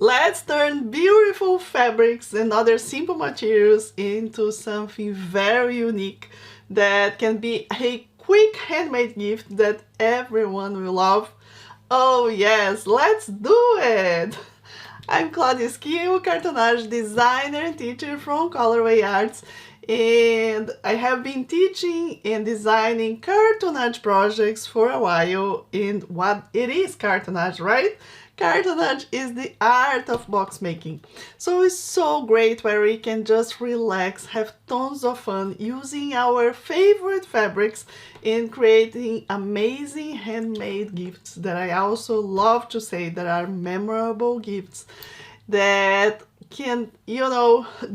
Let's turn beautiful fabrics and other simple materials into something very unique that can be a quick handmade gift that everyone will love. Oh yes, let's do it! I'm Claudia, cartonage designer and teacher from ColorWay Arts, and I have been teaching and designing cartonage projects for a while. And what it is cartonage, right? Cartonage is the art of box making. So it's so great where we can just relax, have tons of fun using our favorite fabrics in creating amazing handmade gifts that I also love to say that are memorable gifts that can,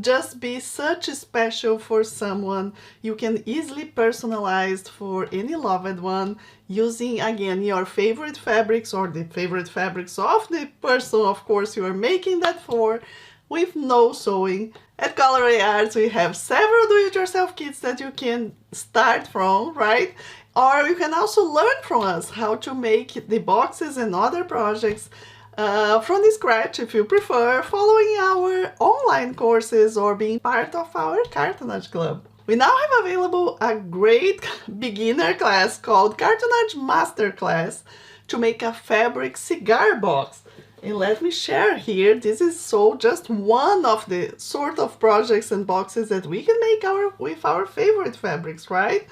just be such special for someone. You can easily personalize for any loved one using, again, your favorite fabrics or the favorite fabrics of the person, of course, you are making that for, with no sewing. At ColorWay Arts, we have several do-it-yourself kits that you can start from, right? Or you can also learn from us how to make the boxes and other projects from the scratch if you prefer, following our online courses or being part of our Cartonage Club. We now have available a great beginner class called Cartonage Masterclass to make a fabric cigar box. And let me share here, this is just one of the sort of projects and boxes that we can make with our favorite fabrics, right?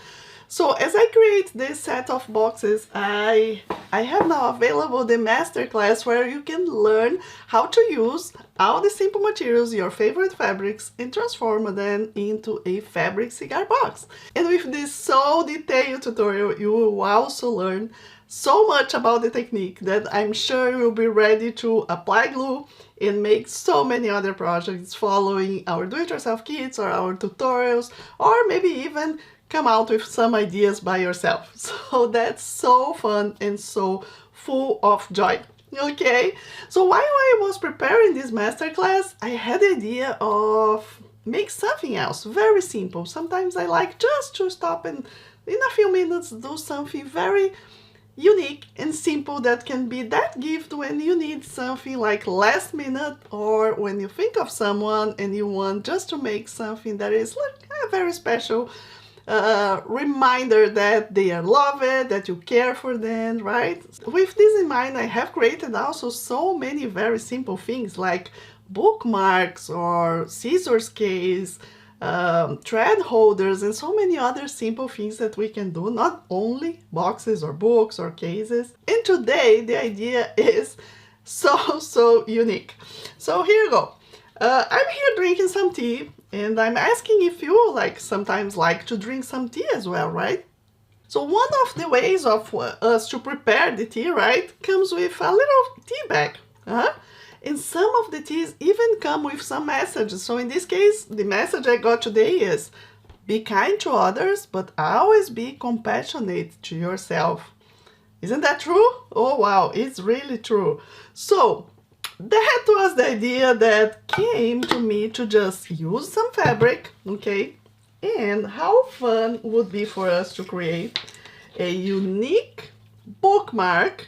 So as I create this set of boxes, I have now available the masterclass where you can learn how to use all the simple materials, your favorite fabrics, and transform them into a fabric cigar box. And with this so detailed tutorial, you will also learn so much about the technique that I'm sure you'll be ready to apply glue and make so many other projects following our do-it-yourself kits or our tutorials, or maybe even come out with some ideas by yourself. So that's so fun and so full of joy. Okay, so while I was preparing this masterclass, I had the idea of make something else very simple. Sometimes I like just to stop and in a few minutes do something very unique and simple that can be that gift when you need something like last minute, or when you think of someone and you want just to make something that is like a very special reminder that they are loved, that you care for them, right? With this in mind, I have created also so many very simple things like bookmarks or scissors case, thread holders, and so many other simple things that we can do, not only boxes or books or cases. And today the idea is so unique. So here you go. I'm here drinking some tea, and I'm asking if you sometimes like to drink some tea as well, right? So one of the ways of us to prepare the tea, right, comes with a little tea bag. And some of the teas even come with some messages. So in this case, the message I got today is, be kind to others, but always be compassionate to yourself. Isn't that true? Oh wow, it's really true. So that was the idea that came to me, to just use some fabric, okay? And how fun would be for us to create a unique bookmark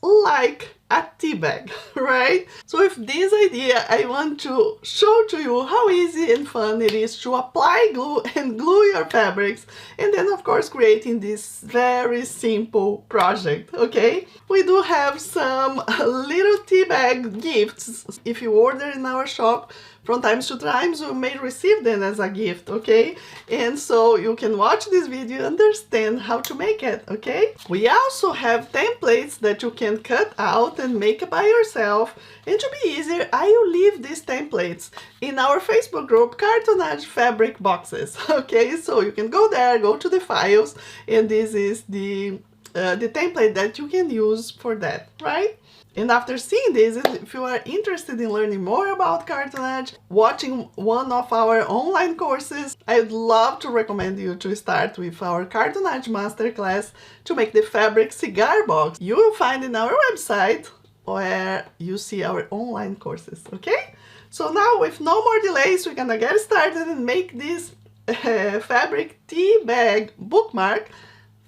like a tea bag, right? So with this idea, I want to show to you how easy and fun it is to apply glue and glue your fabrics, and then of course creating this very simple project, okay? We do have some little tea bag gifts. If you order in our shop, from time to time you may receive them as a gift, okay? And so you can watch this video and understand how to make it, okay? We also have templates that you can cut out and make by yourself. And to be easier, I will leave these templates in our Facebook group, Cartonage Fabric Boxes, okay? So you can go there, go to the files, and this is the template that you can use for that, right? And after seeing this, if you are interested in learning more about cartonage, watching one of our online courses, I would love to recommend you to start with our Cartonage Masterclass to make the fabric cigar box. You will find in our website where you see our online courses, okay? So now, with no more delays, we're gonna get started and make this fabric tea bag bookmark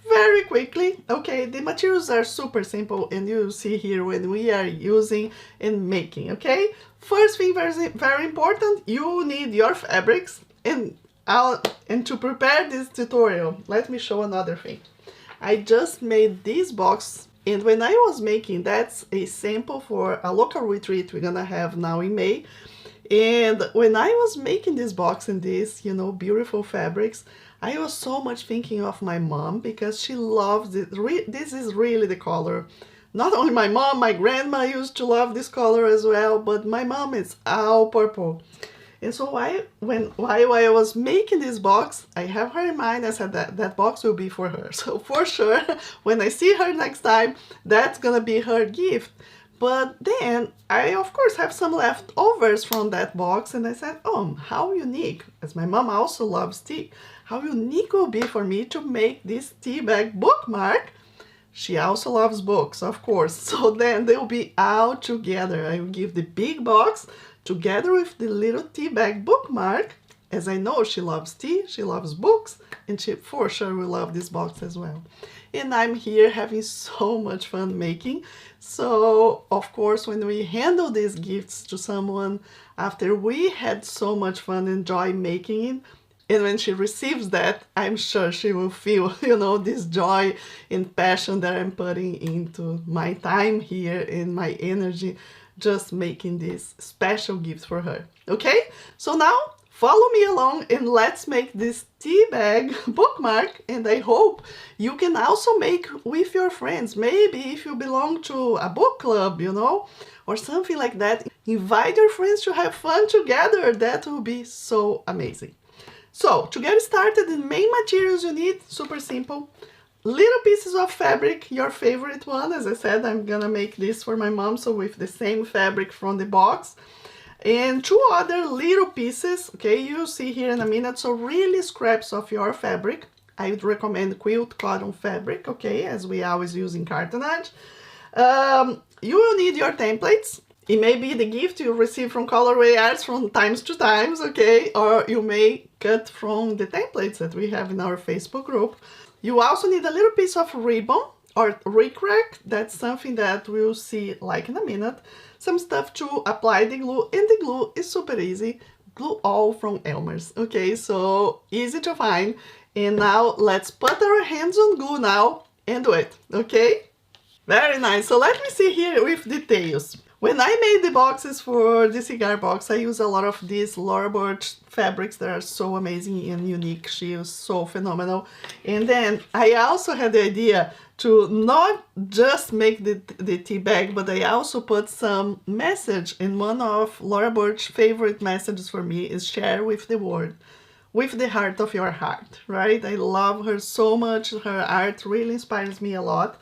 very quickly. Okay, the materials are super simple, and you'll see here when we are using and making. Okay, first thing, very important, you need your fabrics, and to prepare this tutorial, let me show another thing. I just made this box, and when I was making, that's a sample for a local retreat we're gonna have now in May. And when I was making this box and these, you know, beautiful fabrics, I was so much thinking of my mom, because she loves it. This is really the color. Not only my mom, my grandma used to love this color as well, but my mom is all purple. And so while I was making this box, I have her in mind. I said that box will be for her. So for sure, when I see her next time, that's gonna be her gift. But then I, of course, have some leftovers from that box, and I said, oh, how unique, as my mom also loves tea, how unique it will be for me to make this tea bag bookmark. She also loves books, of course, so then they'll be all together. I will give the big box together with the little tea bag bookmark, as I know she loves tea, she loves books, and she for sure will love this box as well. And I'm here having so much fun making. So of course, when we handle these gifts to someone after we had so much fun and joy making it, and when she receives that, I'm sure she will feel, you know, this joy and passion that I'm putting into my time here and my energy just making this special gift for her. Okay, so now follow me along and let's make this tea bag bookmark, and I hope you can also make with your friends. Maybe if you belong to a book club, you know, or something like that, invite your friends to have fun together. That will be so amazing. So to get started, the main materials you need, super simple. Little pieces of fabric, your favorite one. As I said, I'm gonna make this for my mom, so with the same fabric from the box. And two other little pieces, okay, you'll see here in a minute. So really scraps of your fabric. I would recommend quilt cotton fabric, okay, as we always use in Cartonage. You will need your templates. It may be the gift you receive from ColorWay Arts from times to times, okay, or you may cut from the templates that we have in our Facebook group. You also need a little piece of ribbon or rickrack. That's something that we'll see like in a minute. Some stuff to apply the glue, and the glue is super easy. Glue all from Elmer's, okay, so easy to find. And now let's put our hands on glue now and do it, okay? Very nice. So let me see here with details. When I made the boxes for the cigar box, I use a lot of these Laura Birch fabrics that are so amazing and unique. She is so phenomenal. And then I also had the idea to not just make the tea bag, but I also put some message. And one of Laura Birch's favorite messages for me is share with the world, with the heart of your heart, right? I love her so much. Her art really inspires me a lot.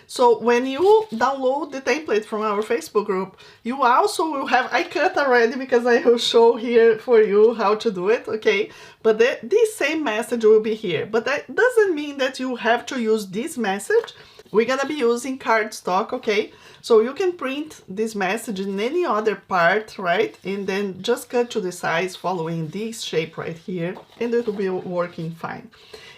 So when you download the template from our Facebook group, you also will have, I cut already because I will show here for you how to do it, okay? But this same message will be here. But that doesn't mean that you have to use this message. We're gonna be using cardstock, okay? So you can print this message in any other part, right? And then just cut to the size following this shape right here, and it will be working fine.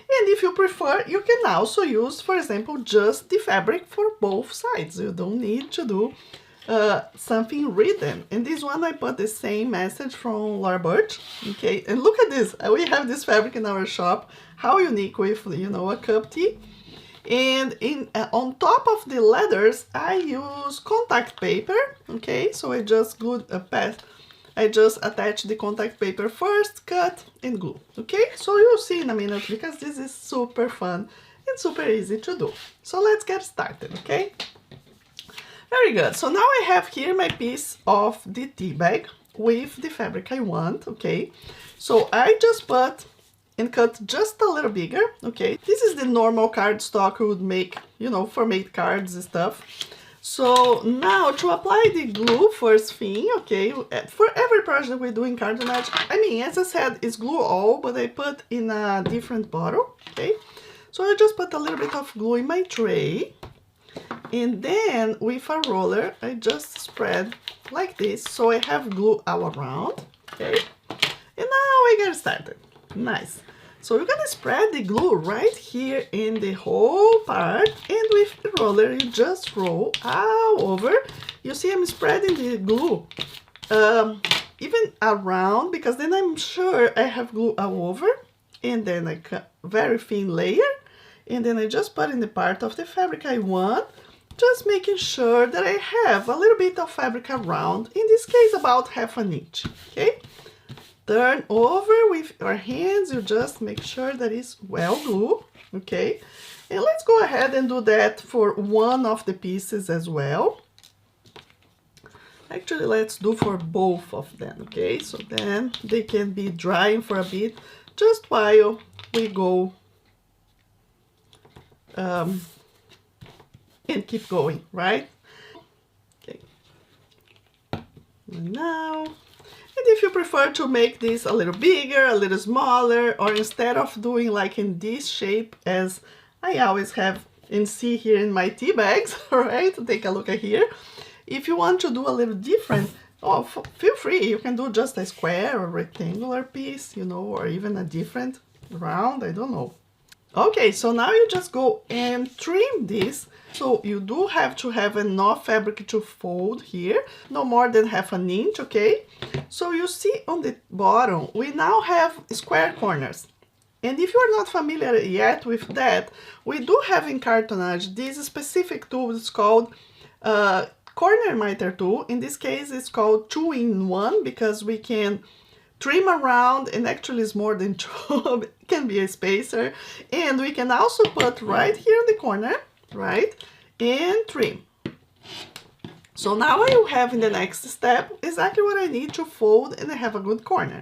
And if you prefer, you can also use, for example, just the fabric for both sides. You don't need to do something written. And this one, I put the same message from Laura Birch, okay? And look at this. We have this fabric in our shop. How unique with, you know, a cup tea. And on top of the letters, I use contact paper, okay? So I just glued a pad. I just attach the contact paper first, cut and glue, okay? So you'll see in a minute, because this is super fun and super easy to do. So let's get started, okay? Very good. So now I have here my piece of the tea bag with the fabric I want, okay? So I just put and cut just a little bigger, okay? This is the normal cardstock you would make, you know, for made cards and stuff. So now to apply the glue, first thing, okay, for every project we do in Cartonage, I mean, as I said, it's glue all, but I put in a different bottle, okay? So I just put a little bit of glue in my tray, and then with a roller, I just spread like this, so I have glue all around, okay? And now we get started. Nice. So you're gonna spread the glue right here in the whole part, and with the roller you just roll all over. You see I'm spreading the glue even around, because then I'm sure I have glue all over, and then I cut very thin layer, and then I just put in the part of the fabric I want, just making sure that I have a little bit of fabric around, in this case about 1/2 inch, okay? Turn over with your hands, you just make sure that it's well glued, okay? And let's go ahead and do that for one of the pieces as well. Actually, let's do for both of them, okay? So then they can be drying for a bit, just while we go and keep going, right? Okay. And now, and if you prefer to make this a little bigger, a little smaller, or instead of doing like in this shape as I always have and see here in my tea bags, right? Take a look at here. If you want to do a little different, oh, feel free. You can do just a square or rectangular piece, you know, or even a different round, I don't know. Okay, so now you just go and trim this. So you do have to have enough fabric to fold here, no more than 1/2 inch, okay? So you see on the bottom, we now have square corners. And if you are not familiar yet with that, we do have in Cartonage this specific tool. It's called corner miter tool. In this case, it's called 2-in-1 because we can trim around, and actually it's more than 2, it can be a spacer. And we can also put right here in the corner, right, and trim. So now I have in the next step exactly what I need to fold and have a good corner.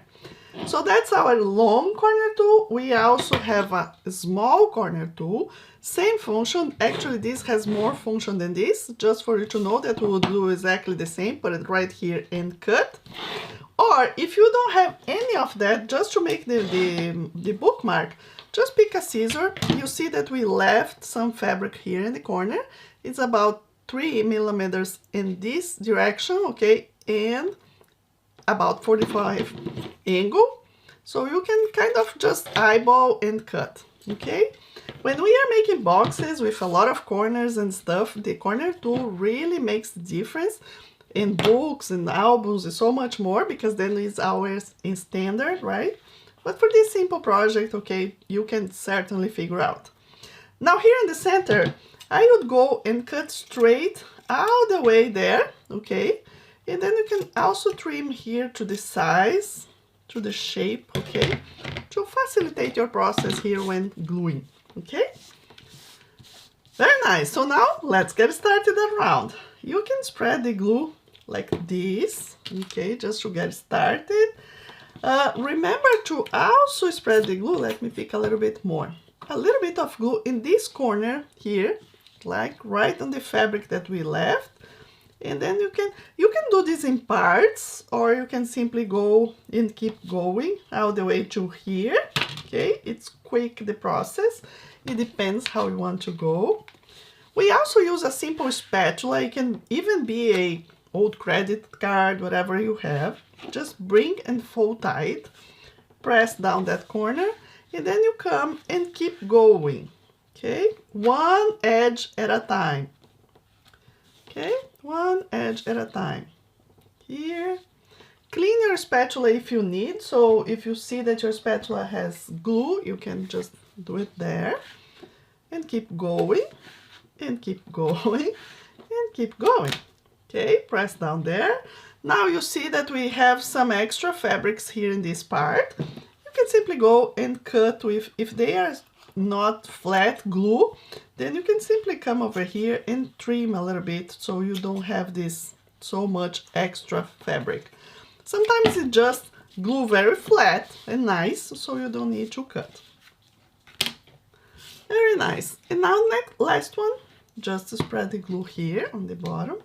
So that's our long corner tool. We also have a small corner tool, same function. Actually, this has more function than this, just for you to know that we will do exactly the same, put it right here and cut. Or if you don't have any of that, just to make the bookmark, just pick a scissor. You see that we left some fabric here in the corner. It's about 3 millimeters in this direction, okay, and about 45 angle. So you can kind of just eyeball and cut, okay? When we are making boxes with a lot of corners and stuff, the corner tool really makes the difference. In books and albums and so much more, because then it's always in standard, right? But for this simple project, okay, you can certainly figure out. Now here in the center, I would go and cut straight all the way there, okay? And then you can also trim here to the size, to the shape, okay? To facilitate your process here when gluing, okay? Very nice. So now let's get started around. You can spread the glue like this, okay, just to get started. Remember to also spread the glue. Let me pick a little bit more. A little bit of glue in this corner here, like right on the fabric that we left. And then you can do this in parts, or you can simply go and keep going all the way to here, okay? It's quick, the process. It depends how you want to go. We also use a simple spatula. It can even be a old credit card, whatever you have. Just bring and fold tight, press down that corner, and then you come and keep going, okay? One edge at a time, okay? One edge at a time. Here, clean your spatula if you need. So if you see that your spatula has glue, you can just do it there, and keep going, and keep going, and keep going. Okay, press down there. Now you see that we have some extra fabrics here in this part. You can simply go and cut with, if they are not flat glue, then you can simply come over here and trim a little bit so you don't have this so much extra fabric. Sometimes it just glue very flat and nice, so you don't need to cut. Very nice. And now last one, just to spread the glue here on the bottom.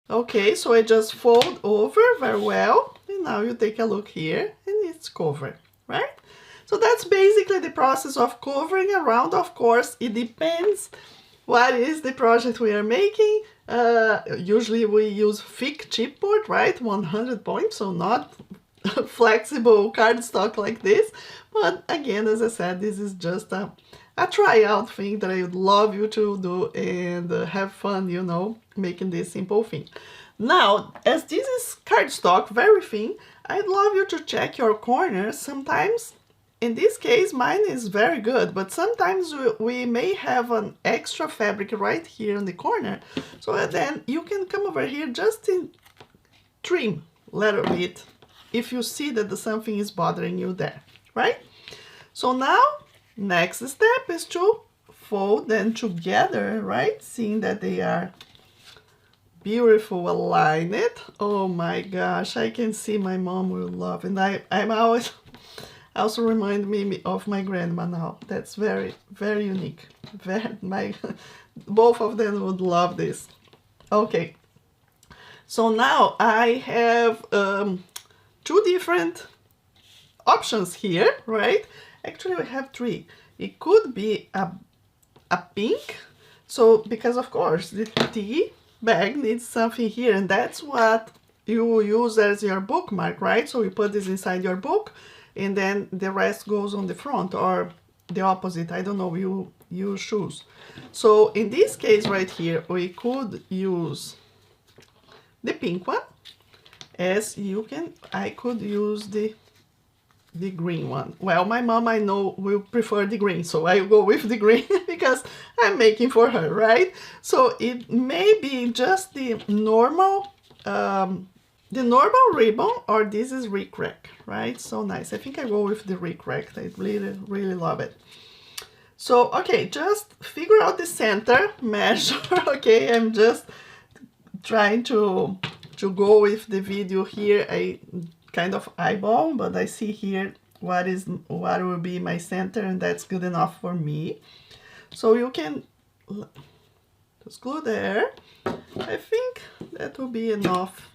Okay, so I just fold over very well, and now you take a look here, and it's covered, right? So that's basically the process of covering around. Of course, it depends what is the project we are making. Usually we use thick chipboard, right? 100 points, so not flexible cardstock like this. But again, as I said, this is just a tryout thing that I would love you to do and have fun, you know, making this simple thing. Now, as this is cardstock, very thin, I'd love you to check your corners. Sometimes, in this case, mine is very good, but sometimes we may have an extra fabric right here in the corner. So then you can come over here just in trim a little bit if you see that something is bothering you there, right? So now, next step is to fold them together, right? Seeing that they are beautiful aligned. Oh my gosh, I can see my mom will love, and I'm always also remind me of my grandma now. That's very, very unique. Both of them would love this. Okay, so now I have two different options here, right? Actually, we have three. It could be a pink, so because of course the tea bag needs something here, and that's what you use as your bookmark, right? So you put this inside your book, and then the rest goes on the front, or the opposite, I don't know, you choose. So in this case right here, we could use the pink one, as you can. I could use the green one. Well, my mom, I know, will prefer the green, so I go with the green because I'm making for her, right? So it may be just the normal ribbon, or this is Rick-Rack, right? So nice. I think I go with the Rick-Rack. I really, really love it. So, okay, just figure out the center measure, okay? I'm just trying to go with the video here. I kind of eyeball, but I see here what will be my center, and that's good enough for me. So you can just glue there. I think that will be enough,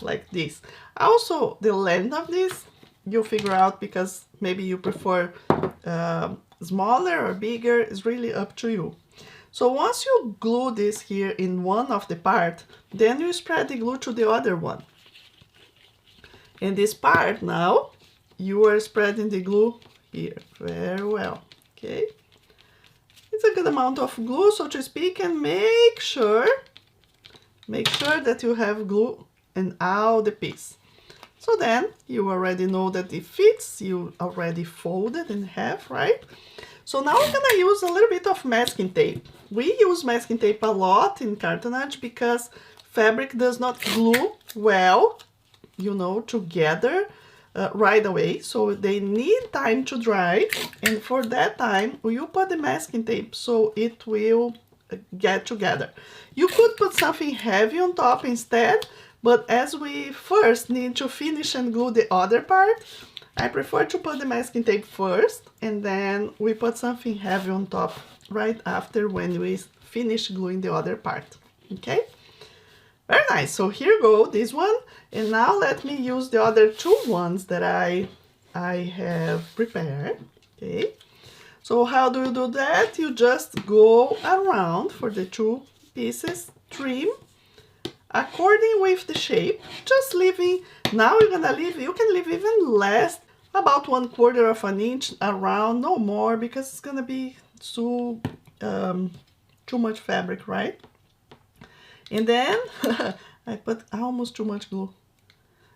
like this. Also, the length of this you figure out, because maybe you prefer smaller or bigger. Is really up to you. So once you glue this here in one of the part, then you spread the glue to the other one. In this part now, you are spreading the glue here very well, okay? It's a good amount of glue, so to speak, and make sure that you have glue in all the piece. So then you already know that it fits, you already folded in half, right? So now we're gonna use a little bit of masking tape. We use masking tape a lot in Cartonage because fabric does not glue well, you know, together right away. So they need time to dry, and for that time you put the masking tape so it will get together. You could put something heavy on top instead, but as we first need to finish and glue the other part, I prefer to put the masking tape first, and then we put something heavy on top right after when we finish gluing the other part, okay? Very nice. So here go this one, and now let me use the other two ones that I have prepared, okay? So how do you do that? You just go around for the two pieces, trim according with the shape, just leaving. Now you're gonna leave, you can leave even less, about 1/4 of an inch around, no more, because it's gonna be too much fabric, right? And then I put almost too much glue.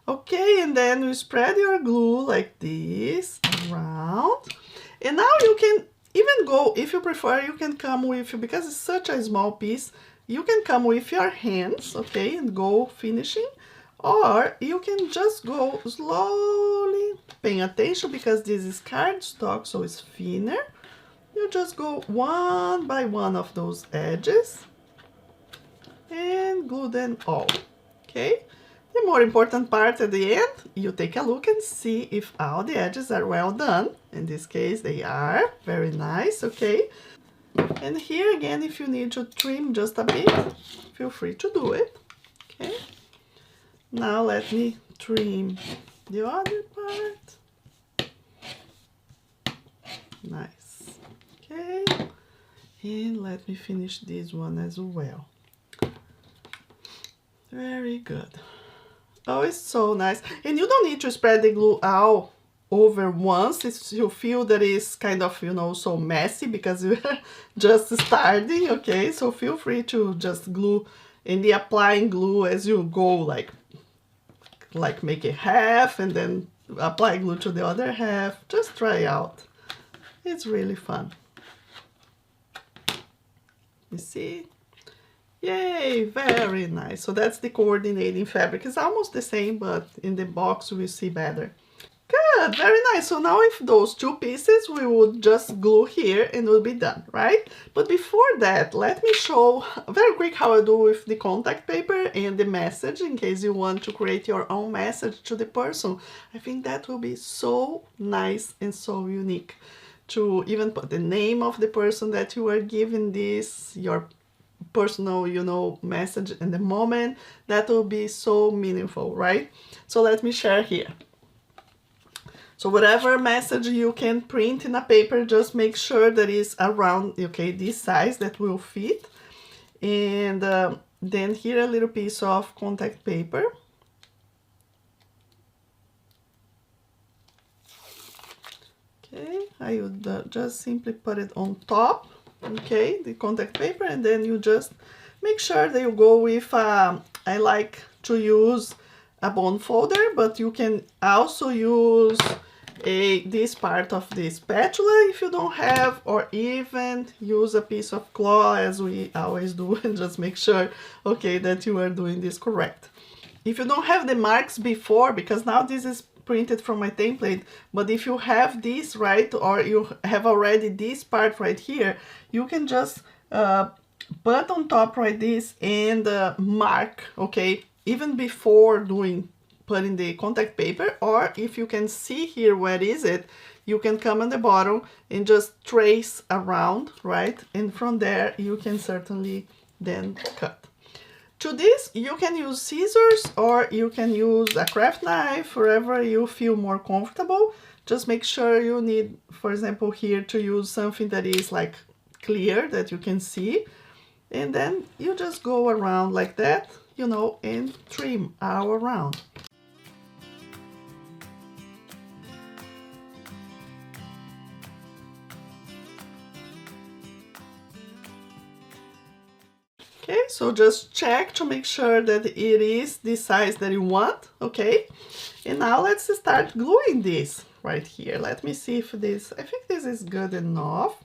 Okay, and then you spread your glue like this around. And now you can even go, if you prefer, you can come with, because it's such a small piece, you can come with your hands, okay, and go finishing. Or you can just go slowly, paying attention, because this is cardstock, so it's thinner. You just go one by one of those edges and glue them all, okay? The more important part at the end, you take a look and see if all the edges are well done. In this case, they are very nice, okay? And here again, if you need to trim just a bit, feel free to do it, okay? Now let me trim the other part. Nice, okay? And let me finish this one as well. Very good. Oh, it's so nice. And you don't need to spread the glue all over once if you feel that it's kind of, you know, so messy because you're just starting, okay? So feel free to just glue and the applying glue as you go, like make it half and then apply glue to the other half. Just try out. It's really fun. You see? Yay, very nice. So that's the coordinating fabric. It's almost the same, but in the box we see better. Good, very nice. So now with those two pieces, we would just glue here and we'll be done, right? But before that, let me show very quick how I do with the contact paper and the message in case you want to create your own message to the person. I think that will be so nice and so unique to even put the name of the person that you are giving this, your personal, you know, message in the moment. That will be so meaningful, right? So let me share here. So whatever message you can print in a paper, just make sure that is around, okay, this size that will fit. And then here a little piece of contact paper. Okay, I would just simply put it on top, okay, the contact paper, and then you just make sure that you go with, I like to use a bond folder, but you can also use this part of the spatula if you don't have, or even use a piece of cloth as we always do, and just make sure, okay, that you are doing this correct. If you don't have the marks before, because now this is printed from my template, but if you have this, right, or you have already this part right here, you can just put on top right this and mark, okay, even before putting the contact paper, or if you can see here where is it, you can come on the bottom and just trace around, right, and from there you can certainly then cut. To this, you can use scissors or you can use a craft knife, wherever you feel more comfortable. Just make sure you need, for example, here to use something that is like clear, that you can see. And then you just go around like that, you know, and trim all around. Okay, so just check to make sure that it is the size that you want, okay? And now let's start gluing this right here. Let me see if this, I think this is good enough.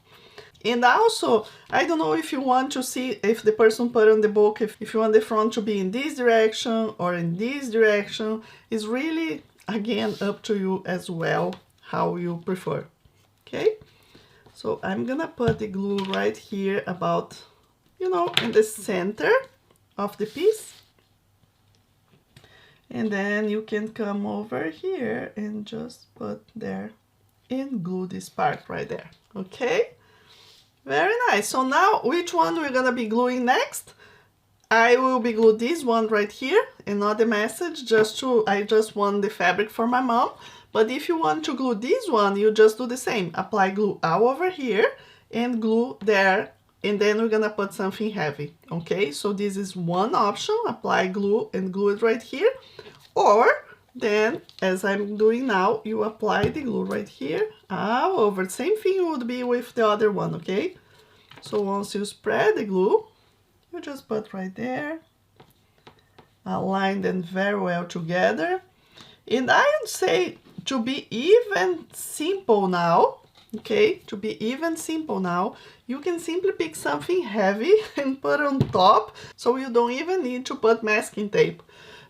And also, I don't know if you want to see if the person put on the book, if you want the front to be in this direction or in this direction. It's really, again, up to you as well, how you prefer, okay? So I'm gonna put the glue right here about, you know, in the center of the piece. And then you can come over here and just put there and glue this part right there, okay? Very nice. So now, which one we're gonna be gluing next? I will be glue this one right here, and not the message, I just want the fabric for my mom. But if you want to glue this one, you just do the same. Apply glue all over here and glue there, and then we're gonna put something heavy, okay? So this is one option, apply glue and glue it right here. Or then, as I'm doing now, you apply the glue right here all over. Same thing would be with the other one, okay? So once you spread the glue, you just put right there, align them very well together. And I would say to be even simple now, okay, to be even simple now, you can simply pick something heavy and put on top, so you don't even need to put masking tape.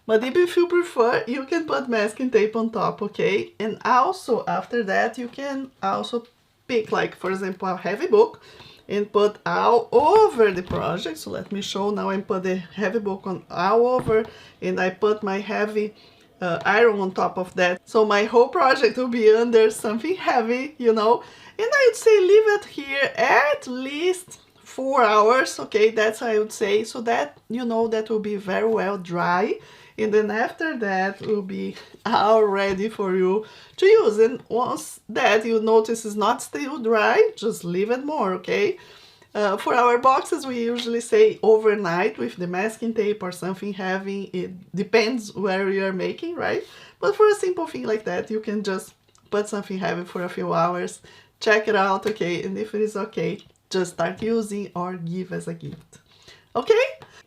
But if you prefer, you can put masking tape on top, okay? And also, after that, you can also pick, like, for example, a heavy book and put all over the project. So let me show. Now I put the heavy book on all over, and I put my heavy iron on top of that. So my whole project will be under something heavy, you know? And I would say leave it here at least 4 hours, okay? That's what I would say, so that, you know, that will be very well dry. And then after that will be all ready for you to use. And once that you notice is not still dry, just leave it more, okay? For our boxes, we usually say overnight with the masking tape or something heavy. It depends where you are making, right? But for a simple thing like that, you can just put something heavy for a few hours, check it out, okay, and if it is okay, just start using or give as a gift. Okay?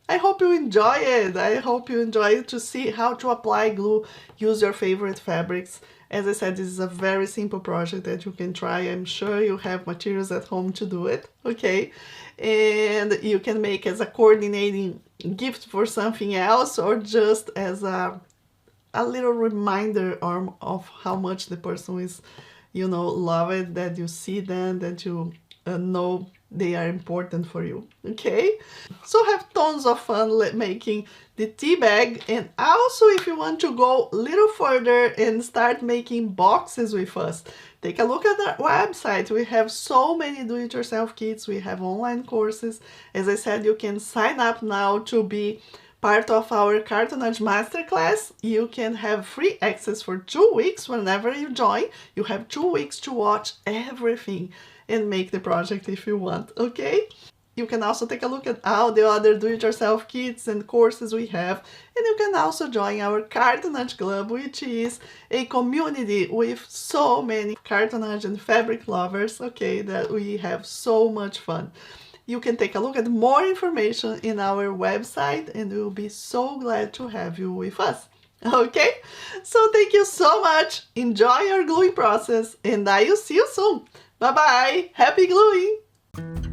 I hope you enjoy it. I hope you enjoy to see how to apply glue, use your favorite fabrics. As I said, this is a very simple project that you can try. I'm sure you have materials at home to do it, okay? And you can make as a coordinating gift for something else or just as a little reminder of how much the person is, you know, love it, that you see them, that you know they are important for you, okay? So have tons of fun making the tea bag, and also if you want to go a little further and start making boxes with us, take a look at our website. We have so many do-it-yourself kits, we have online courses. As I said, you can sign up now to be part of our Cartonage Masterclass. You can have free access for 2 weeks whenever you join. You have 2 weeks to watch everything and make the project if you want, okay? You can also take a look at all the other do-it-yourself kits and courses we have, and you can also join our Cartonage Club, which is a community with so many cartonage and fabric lovers, okay, that we have so much fun. You can take a look at more information in our website, and we'll be so glad to have you with us. Okay? So thank you so much. Enjoy your gluing process, and I will see you soon. Bye-bye. Happy gluing!